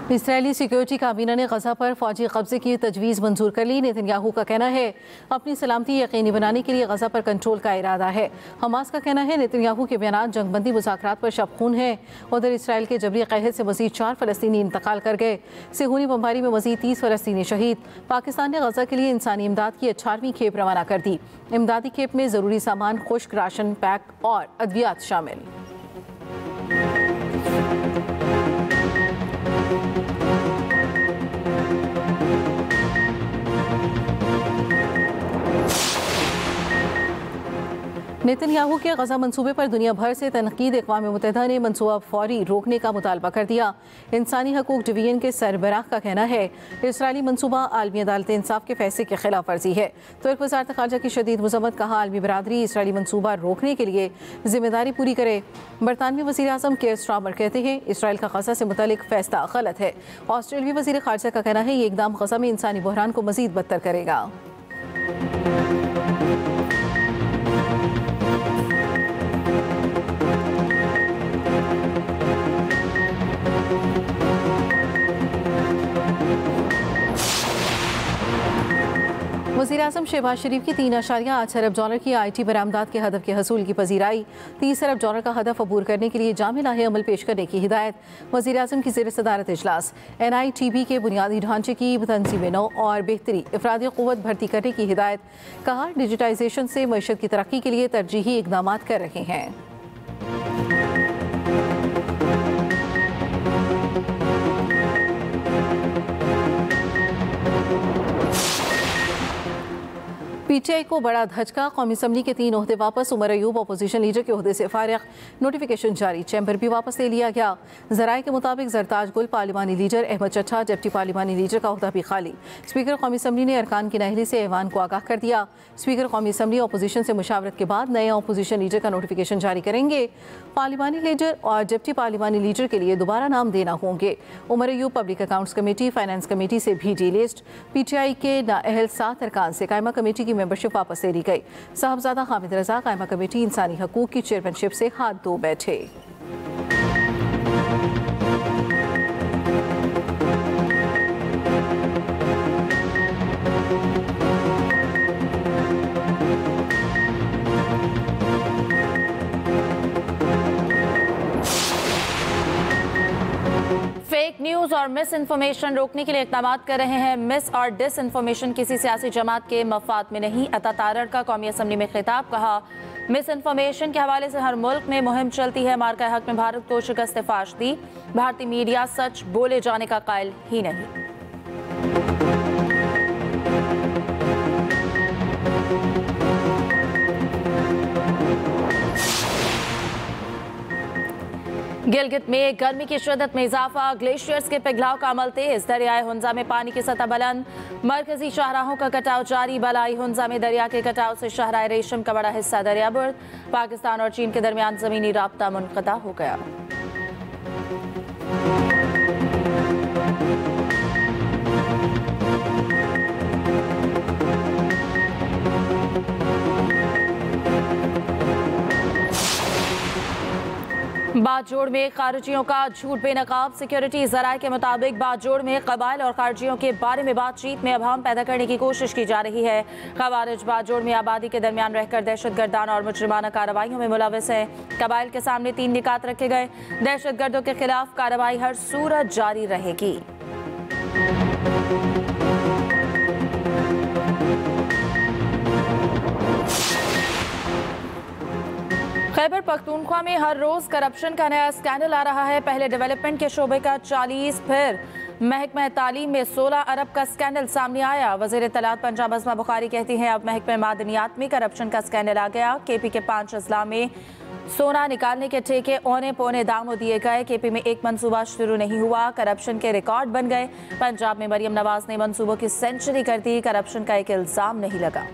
Israeli security काबीना ने गजा पर फौजी कब्जे की तजवीज़ मंजूर कर ली। नेतन्याहू का कहना है अपनी सलामती यकीनी बनाने के लिए गजा पर कंट्रोल का इरादा है। हमास का कहना है नेतन्याहू के बयान जंगबंदी मुज़ाकरात पर शब खून है। उधर इसराइल के जबरी क़हत से मज़ीद 4 फ़लस्तीनी इंतकाल कर गए। सेहूनी बमबारी में मज़ीद 30 फ़लस्तीनी शहीद। पाकिस्तान ने गजा के लिए इंसानी इमदाद की 18वीं खेप रवाना कर दी। इमदादी खेप में ज़रूरी सामान, खुश्क राशन, पैक और अद्वियात शामिल। नेतन्याहू के गजा मंसूबे पर दुनिया भर से तनकीद। अक़वाम मुत्तहिदा ने मंसूबा फौरी रोकने का मुतालबा कर दिया। इंसानी हकूक़ डिवीजन के सरबराह का कहना है इसराइली मंसूबा आलमी अदालत इंसाफ के फैसले की खिलाफ वर्जी है। तुर्क वज़ारत ख़ारजा की शदीद मज़म्मत। कहा आलमी बरादरी इसराइली मंसूबा रोकने के लिए जिम्मेदारी पूरी करे। बरतानवी वज़ीर आज़म केयर स्टारमर कहते हैं इसराइल का गजा से मुतल्लिक़ फैसला गलत है। ऑस्ट्रेलियावी वज़ीर ख़ारजा का कहना है ये इक़दाम गजा में इंसानी बहरान को मज़ीद बदतर करेगा। वज़ीर आज़म शहबाज शरीफ की 3.8 अरब डॉलर की IT बरामदात के हदफ के हसूल की पजीराई। 30 अरब डॉलर का हदफ अबूर करने के लिए जामे लाहे अमल पेश करने की हिदायत। वज़ीर आज़म की ज़ेर सदारत इजलास। NITB के बुनियादी ढांचे की तंज़ीम नौ और बेहतरी अफरादी क़ुव्वत भर्ती करने की हिदायत। कहा डिजिटाइजेशन से मईशत की तरक्की के लिए तरजीही इक़दाम कर रहे हैं। PTI को बड़ा धचका। कौमी असम्बली के 3 ओहदे वापस। उमर अयूब अपोजिशन लीडर के ओहदे से फारिग। नोटिफिकेशन जारी। चैम्बर भी वापस ले लिया गया। ज़राए के मुताबिक जरताज गुल पार्लिमानी लीडर, अहमद चट्टा डिप्टी पार्लिमानी लीडर का ओहदा भी खाली। स्पीकर कौमी असम्बली ने अरकान की नाअहली से ऐवान को आगाह कर दिया। स्पीकर कौमी असम्बली अपोजिशन से मुशावरत के बाद नए अपोजिशन लीडर का नोटिफिकेशन जारी करेंगे। पार्लिमानी लीडर और डिप्टी पार्लिमानी लीडर के लिए दोबारा नाम देना होंगे। Umar Ayub public accounts committee, finance committee से भी डीलिस्ट। PTI के नाअहल 7 अरकान से कायमा कमेटी की मेंबरशिप वापस ले ली गई। साहबजादा हामिद रजा कायमा कमेटी इंसानी हकूक़ की चेयरमैनशिप से हाथ धो बैठे। फेक न्यूज और मिस इन्फॉर्मेशन रोकने के लिए इक़दाम कर रहे हैं। मिस और डिस इन्फॉर्मेशन किसी सियासी जमात के मफाद में नहीं। अता तारड़ का कौमी असम्बली में खिताब। कहा मिस इन्फॉर्मेशन के हवाले से हर मुल्क में मुहिम चलती है। मार्का हक में भारत को शिकस्त फाश दी। भारतीय मीडिया सच बोले जाने का कायल ही नहीं। गिलगित में गर्मी की शिद्दत में इजाफा। ग्लेशियर्स के पिघलाव का अमल तेज। दरियाए हुंजा में पानी की सतह बुलंद। मरकजी शाहराहों का कटाव जारी। बलाई हुंजा में दरिया के कटाव से शाहराह रेशम का बड़ा हिस्सा दरियाबुर्द। पाकिस्तान और चीन के दरमियान जमीनी राब्ता मुनक़ता हो गया। बाजोड़ में खारिजियों का झूठ बेनकाब। सिक्योरिटी ज़राए के मुताबिक बाजोड़ में कबाइल और खारिजियों के बारे में बातचीत में अभाम पैदा करने की कोशिश की जा रही है। खवारिज बाजोड़ में आबादी के दरमियान रहकर दहशतगर्दाना और मुजरिमाना कार्रवाइयों में मुलविस है। कबाइल के सामने 3 निकात रखे गए। दहशतगर्दों के खिलाफ कार्रवाई हर सूरत जारी रहेगी। खैबर पख्तूनख्वा में हर रोज करप्शन का नया स्कैंडल आ रहा है। पहले डेवलपमेंट के शोबे का 40, फिर महकमा तालीम में 16 अरब का स्कैंडल सामने आया। वज़ीर इत्तलात पंजाब अज़मा बुखारी कहती हैं अब महकमा मादनियात में करप्शन का स्कैंडल आ गया। KP के 5 अजला में सोना निकालने के ठेके औने पौने दामों दिए गए। KP में एक मंसूबा शुरू नहीं हुआ। करप्शन के रिकॉर्ड बन गए। पंजाब में मरियम नवाज ने मंसूबों की सेंचुरी कर दी। करप्शन का एक इल्ज़ाम नहीं लगा।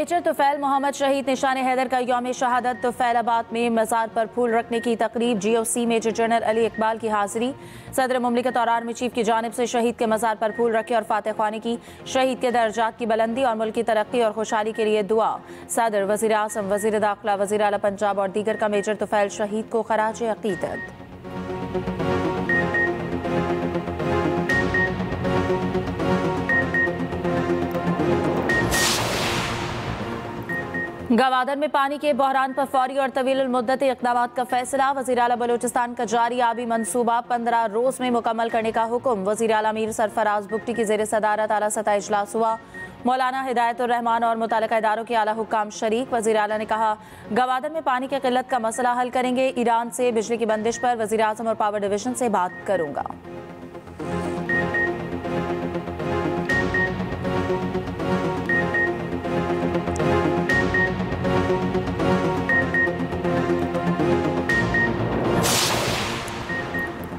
मेजर तुफैल मोहम्मद शहीद निशान हैदर का यौम शहादत तुफैलाबाद में मज़ार पर फूल रखने की तकरीब। GOC major general Ali Iqbal की हाजिरी। सदर मुमलिकत और आर्मी चीफ की जानिब से शहीद के मज़ार पर फूल रखे और फातह ख्वानी की। शहीद के दर्जात की बुलंदी और मुल्क की तरक्की और खुशहाली के लिए दुआ। सदर, वज़ीर आज़म, वज़ीर दाखिला, वज़ीर आला पंजाब और दीगर का मेजर तुफैल शहीद को खराज अक़ीदत। गवादर में पानी के बहरान पर फौरी और तवील मुद्दत इक़दाम का फैसला। वज़ीर आला बलूचिस्तान का जारी आबी मंसूबा 15 रोज़ में मुकम्मल करने का हुक्म। वज़ीर आला मीर सरफराज बुगटी की ज़ेर सदारत आला सतह इजलास हुआ। मौलाना हिदायतुर रहमान और मुतल्लिका इदारों के आला हुक्काम शरीक। वज़ीर आला ने कहा, गवादर में पानी की किल्लत का मसला हल करेंगे। ईरान से बिजली की बंदिश पर वज़ीर आज़म और पावर डिवीज़न से बात करूँगा।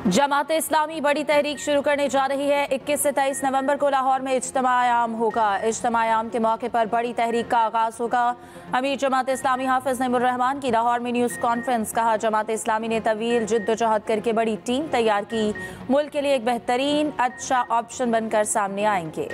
जमात इस्लामी बड़ी तहरीक शुरू करने जा रही है। 21 से 23 नवंबर को लाहौर में इज्तिमा-ए-आम होगा। इज्तिमा-ए-आम के मौके पर बड़ी तहरीक का आगाज होगा। अमीर जमात इस्लामी हाफिज नईमुर रहमान की लाहौर में न्यूज़ कॉन्फ्रेंस। कहा, जमात इस्लामी ने तवील जिद्दोजहद करके बड़ी टीम तैयार की। मुल्क के लिए एक बेहतरीन अच्छा ऑप्शन बनकर सामने आएंगे।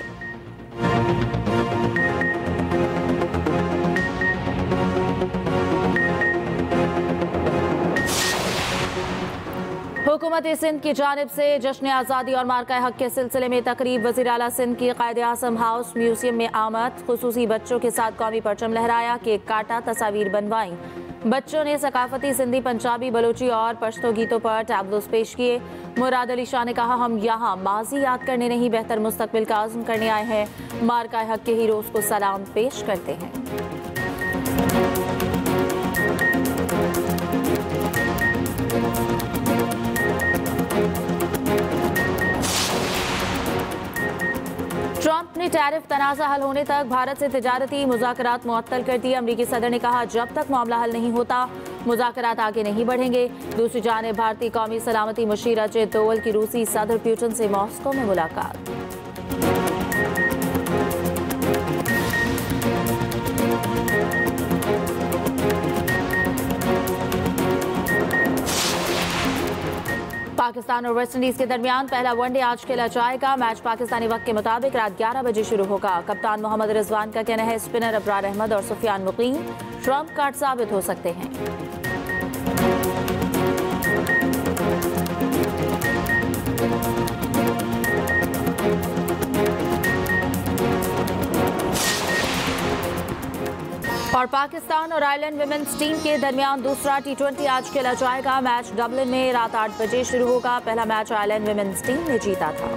हुकूमत सिंध की जानिब से जश्न आज़ादी और मार्का हक के सिलसिले में तकरीब। वज़ीर आला सिंध की क़ायद-ए-आज़म हाउस म्यूजियम में आमद। खुसूसी बच्चों के साथ कौमी परचम लहराया, केक काटा, तस्वीर बनवाई। बच्चों ने सकाफती सिंधी, पंजाबी, बलोची और पश्तो गीतों पर टैब्लोस पेश किए। मुराद अली शाह ने कहा, हम यहाँ माजी याद करने नहीं, बेहतर मुस्तकबिल का आज़म करने आए हैं। मार्का हक के हीरोज़ को सलाम पेश करते हैं। ट्रंप ने टैरिफ तनाज़ा हल होने तक भारत से तिजारती मुज़ाकरात मुअत्तल कर दिए। अमरीकी सदर ने कहा, जब तक मामला हल नहीं होता मुज़ाकरात आगे नहीं बढ़ेंगे। दूसरी जानिब भारतीय कौमी सलामती मुशीर अजित दोवल की रूसी सदर पुतिन से मॉस्को में मुलाकात। पाकिस्तान और वेस्टइंडीज के दरमियान पहला वनडे आज खेला जाएगा। मैच पाकिस्तानी वक्त के मुताबिक रात 11 बजे शुरू होगा। कप्तान मोहम्मद रिजवान का कहना है, स्पिनर अब्रार अहमद और सुफियान मुकीम ट्रंप कार्ड साबित हो सकते हैं। और पाकिस्तान और आयरलैंड विमेंस टीम के दरमियान दूसरा T20 आज खेला जाएगा। मैच डबलिन में रात 8 बजे शुरू होगा। पहला मैच आयरलैंड विमेंस टीम ने जीता था।